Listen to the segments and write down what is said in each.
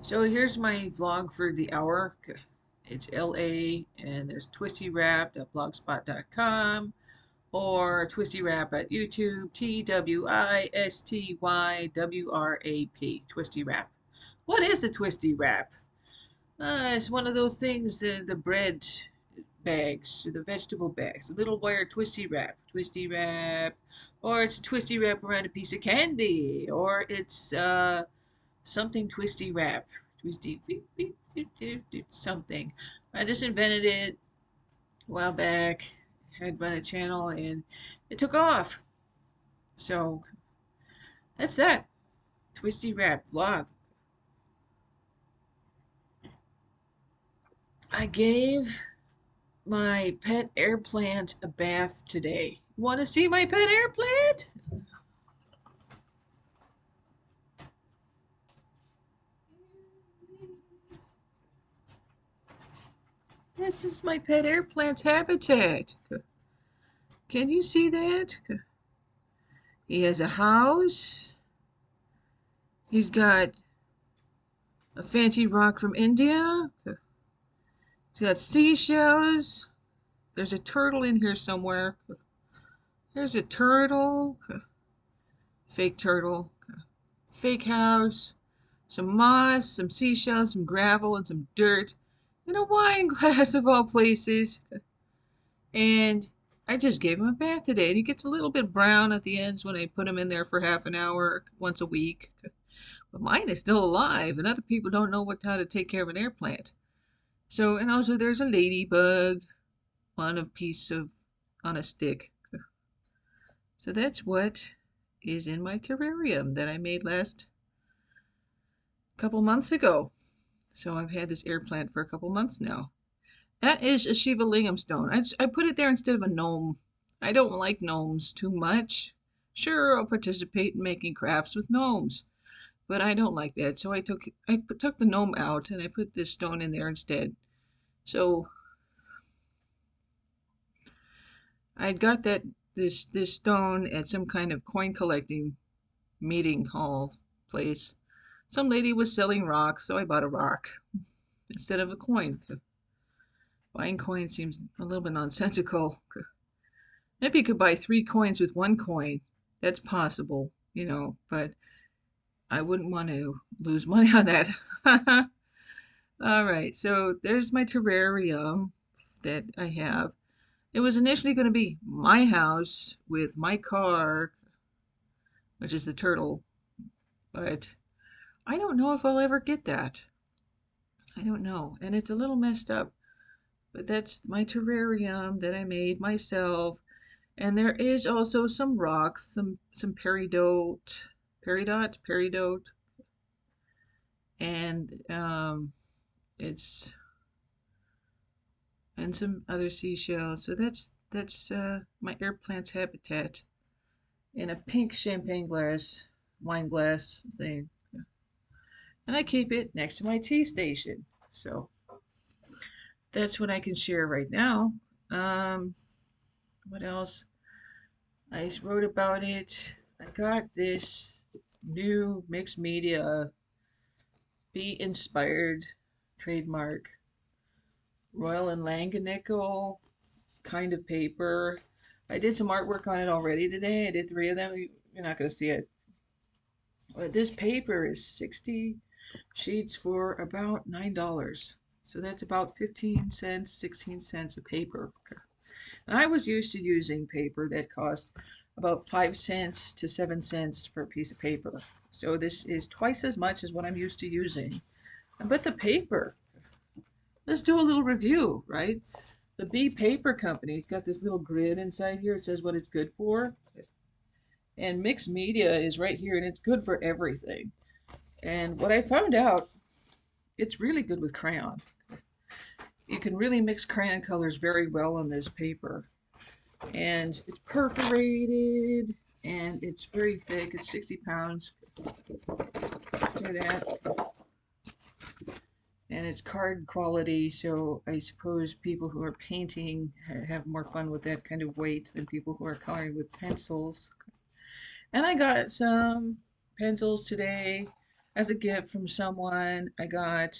So here's my vlog for the hour. It's LA and there's twistywrap.blogspot.com or twistywrap at YouTube, TWISTYWRAP, twisty wrap. What is a twisty wrap? It's one of those things, the bread bags, the vegetable bags, a little wire twisty wrap, or it's a twisty wrap around a piece of candy, or it's something twisty wrap, twisty something. I just invented it a while back. Had run a channel and it took off. So that's that twisty wrap vlog. I gave my pet air plant a bath today. Want to see my pet air plant? This is my pet air plant's habitat. Can you see that? He has a house. He's got a fancy rock from India. He's got seashells. There's a turtle in here somewhere. There's a turtle. Fake turtle. Fake house. Some moss, some seashells, some gravel, and some dirt. And a wine glass of all places. And I just gave him a bath today. And he gets a little bit brown at the ends when I put him in there for half an hour once a week. But mine is still alive, and other people don't know how to take care of an air plant. So, and also there's a ladybug on a piece of, on a stick. So that's what is in my terrarium that I made last couple months ago. So I've had this air plant for a couple months now. That is a Shiva Lingam stone. I put it there instead of a gnome. I don't like gnomes too much. Sure, I'll participate in making crafts with gnomes, but I don't like that. So I took the gnome out and I put this stone in there instead. So I got this stone at some kind of coin collecting meeting hall place. Some lady was selling rocks, so I bought a rock instead of a coin. Buying coins seems a little bit nonsensical. Maybe you could buy 3 coins with 1 coin. That's possible, but I wouldn't want to lose money on that. All right, so there's my terrarium that I have. It was initially going to be my house with my car, which is the turtle, but I don't know if I'll ever get that. I don't know, and it's a little messed up, but that's my terrarium that I made myself. And there is also some rocks, some peridot, and it's and some other seashells. So that's my air plant's habitat in a pink champagne glass, wine glass thing. And I keep it next to my tea station. So that's what I can share right now. Um, what else? I wrote about it. I got this new mixed media Be Inspired trademark Royal and Langenickel kind of paper. I did some artwork on it already today. I did 3 of them. You're not going to see it. But this paper is 60 sheets for about $9. So that's about 15 cents, 16 cents a paper. And I was used to using paper that cost about 5 cents to 7 cents for a piece of paper. So this is twice as much as what I'm used to using. But the paper, let's do a little review, right? The B Paper Company got this little grid inside here. It says what it's good for. And mixed media is right here, and it's good for everything. And what I found out, it's really good with crayon. You can really mix crayon colors very well on this paper. And it's perforated, and it's very thick. It's 60 pounds. Look at that. And it's card quality, so I suppose people who are painting have more fun with that kind of weight than people who are coloring with pencils. And I got some pencils today. as a gift from someone. I got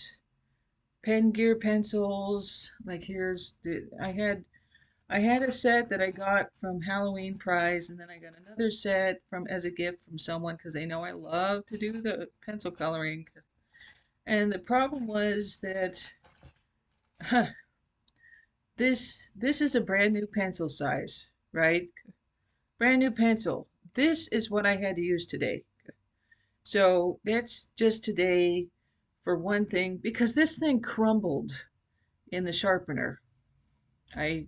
pen gear pencils. Like here's the I had a set that I got from Halloween Prize, and then I got another set from as a gift from someone because they know I love to do the pencil coloring. And the problem was that this is a brand new pencil size, right? Brand new pencil. This is what I had to use today. So that's just today for one thing, because this thing crumbled in the sharpener. I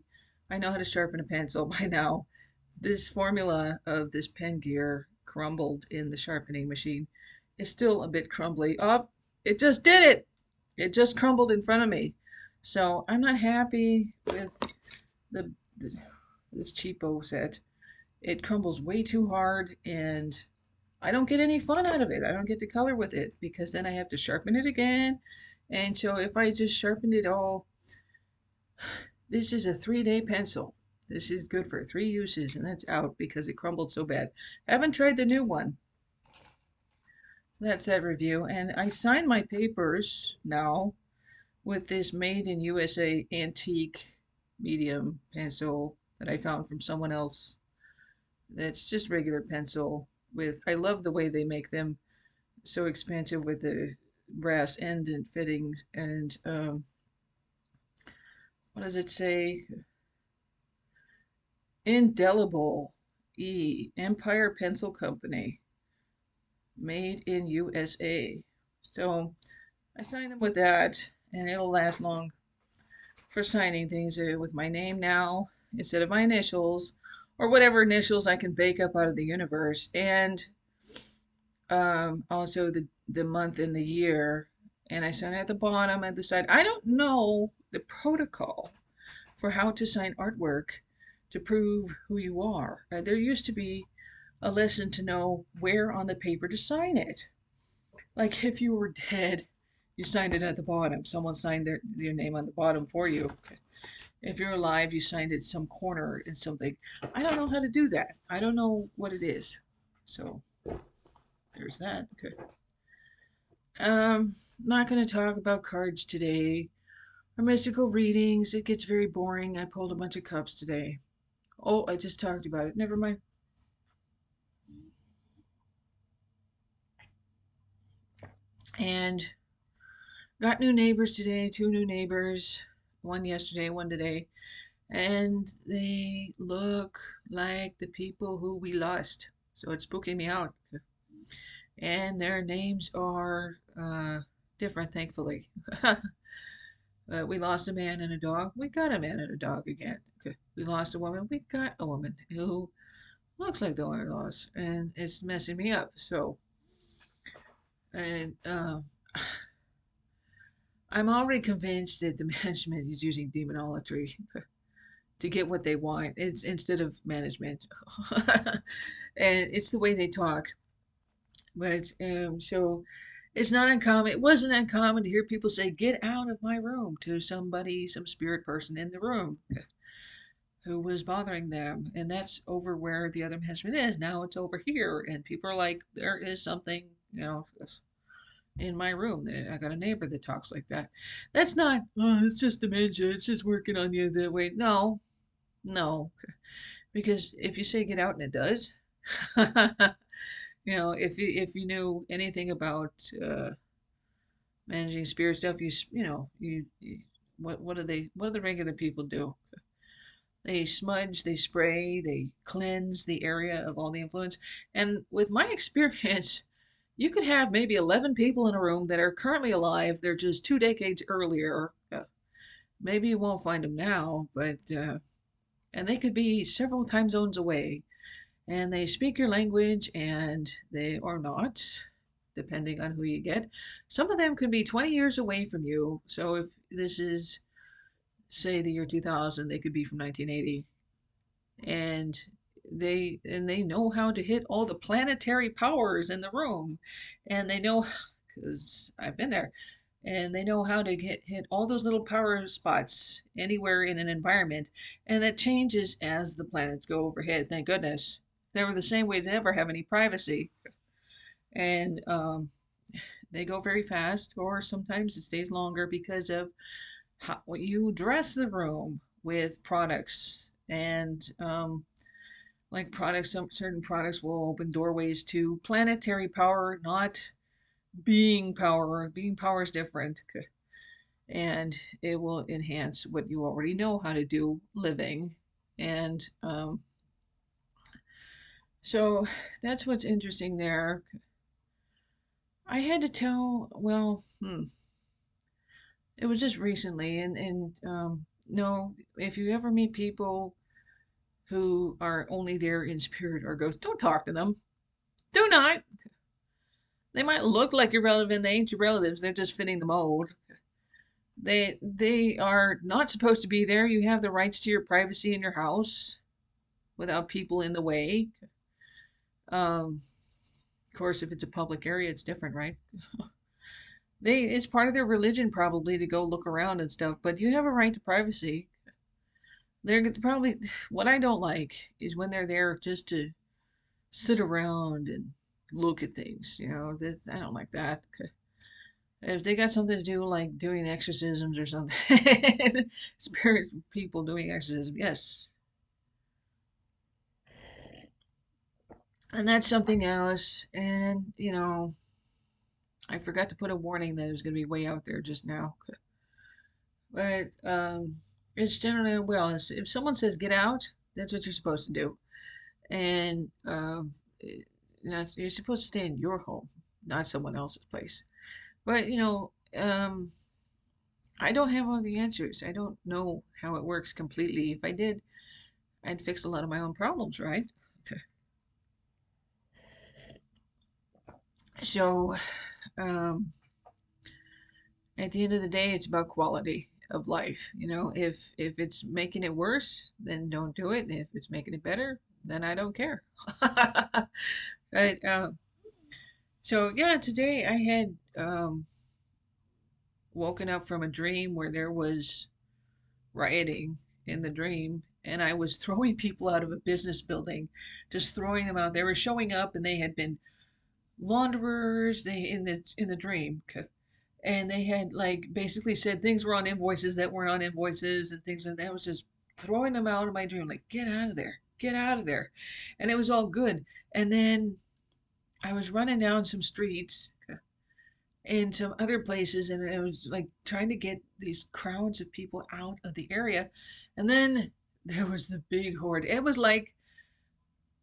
I know how to sharpen a pencil by now. This formula of this pen gear crumbled in the sharpening machine is still a bit crumbly. Oh, it just did it! It just crumbled in front of me. So I'm not happy with the, the this cheapo set. It crumbles way too hard, and I don't get any fun out of it. I don't get to color with it because then I have to sharpen it again. And so if I just sharpened it all, this is a 3-day pencil. This is good for 3 uses, and that's out because it crumbled so bad. Haven't tried the new one. That's that review. And I signed my papers now with this made in USA antique medium pencil that I found from someone else. That's just regular pencil with, I love the way they make them so expensive with the brass end and fittings. And what does it say? Indelible Empire Pencil Company, made in USA. So I signed them with that, and it'll last long for signing things with my name now instead of my initials, or whatever initials I can bake up out of the universe, and also the month and the year. And I sign at the bottom at the side. I don't know the protocol for how to sign artwork to prove who you are. There used to be a lesson to know where on the paper to sign it. Like if you were dead, you signed it at the bottom. Someone signed their name on the bottom for you. If you're alive, you signed it some corner in something. I don't know how to do that. I don't know what it is. So there's that. Okay. Not going to talk about cards today or mystical readings. It gets very boring. I pulled a bunch of cups today. Oh, I just talked about it. Never mind. And got new neighbors today, 2 new neighbors, one yesterday, one today, and they look like the people who we lost. So it's spooking me out. And their names are different, thankfully. We lost a man and a dog. We got a man and a dog again. Okay. We lost a woman. We got a woman who looks like the one we lost, and it's messing me up. So, and I'm already convinced that the management is using demonology to get what they want. It's instead of management, and it's the way they talk. But so it's not uncommon. It wasn't uncommon to hear people say, "Get out of my room" to somebody, some spirit person in the room who was bothering them, and that's over where the other management is. Now it's over here, and people are like, "There is something, in my room. I got a neighbor that talks like that." That's not, oh, it's just dementia. It's just working on you that way. No, no, because if you say get out and it does, if you knew anything about managing spirit stuff, what do the regular people do? They smudge, they spray, they cleanse the area of all the influence. And with my experience, you could have maybe 11 people in a room that are currently alive. They're just 2 decades earlier. Maybe you won't find them now, but and they could be several time zones away, and they speak your language, and they or not, depending on who you get. Some of them could be 20 years away from you. So if this is, say, the year 2000, they could be from 1980, and they know how to hit all the planetary powers in the room, and they know, because I've been there, and they know how to hit all those little power spots anywhere in an environment, and that changes as the planets go overhead. Thank goodness. They were the same way to never have any privacy, and They go very fast, or sometimes it stays longer because of how you dress the room with products. And like products, some certain products will open doorways to planetary power, not being power. Being power is different, and it will enhance what you already know how to do living. And so that's what's interesting there. I had to tell, well, it was just recently, and no, if you ever meet people who are only there in spirit or ghost, don't talk to them. Do not. They might look like your relative and they ain't your relatives. They're just fitting the mold. They are not supposed to be there. You have the rights to your privacy in your house without people in the way. Of course, if it's a public area, it's different, right? It's part of their religion probably to go look around and stuff, but you have a right to privacy. They're probably what I don't like is when they're there just to sit around and look at things. This, I don't like that. If they got something to do, like doing exorcisms or something, spirit people doing exorcism, yes. And that's something else. And, I forgot to put a warning that it was going to be way out there just now. But it's generally, well, if someone says get out, that's what you're supposed to do. And you're supposed to stay in your home, not someone else's place. But, I don't have all the answers. I don't know how it works completely. If I did, I'd fix a lot of my own problems, right? Okay. So, um, at the end of the day, it's about quality of life. If it's making it worse, then don't do it. If it's making it better, then I don't care. But so yeah, today I had woken up from a dream where there was rioting in the dream, and I was throwing people out of a business building, just throwing them out. They were showing up, and they had been launderers. They in the dream, and they had like basically said things were on invoices that weren't on invoices and things, and that was just throwing them out of my dream, like get out of there, get out of there, and it was all good. And then I was running down some streets in some other places, and I was like trying to get these crowds of people out of the area, and then there was the big horde. It was like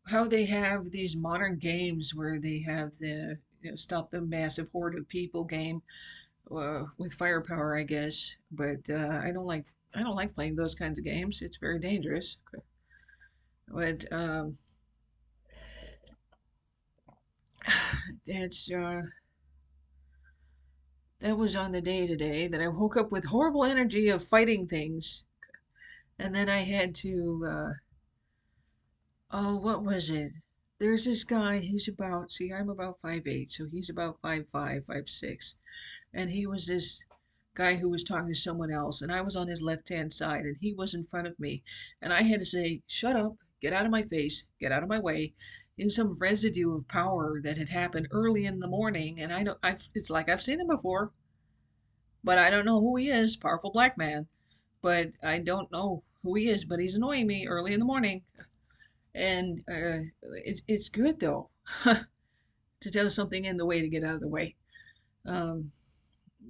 how they have these modern games where they have the stop the massive horde of people game with firepower, I guess. But I don't like playing those kinds of games. It's very dangerous. But it's that was on the day today that I woke up with horrible energy of fighting things, and then I had to. Oh, what was it? There's this guy. He's about. See, I'm about 5'8", so he's about 5'5", 5'6", and he was this guy who was talking to someone else, and I was on his left-hand side, and he was in front of me, and I had to say, "Shut up, get out of my face, get out of my way." It was some residue of power that had happened early in the morning, and I don't. It's like I've seen him before, but I don't know who he is. Powerful black man, but I don't know who he is. But he's annoying me early in the morning, and it's good though to tell something in the way to get out of the way. Um,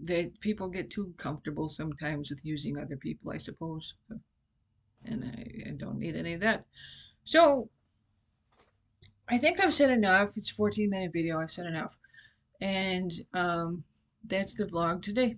that people get too comfortable sometimes with using other people, I suppose. And I don't need any of that. So I think I've said enough. It's a 14-minute video. I've said enough. And that's the vlog today.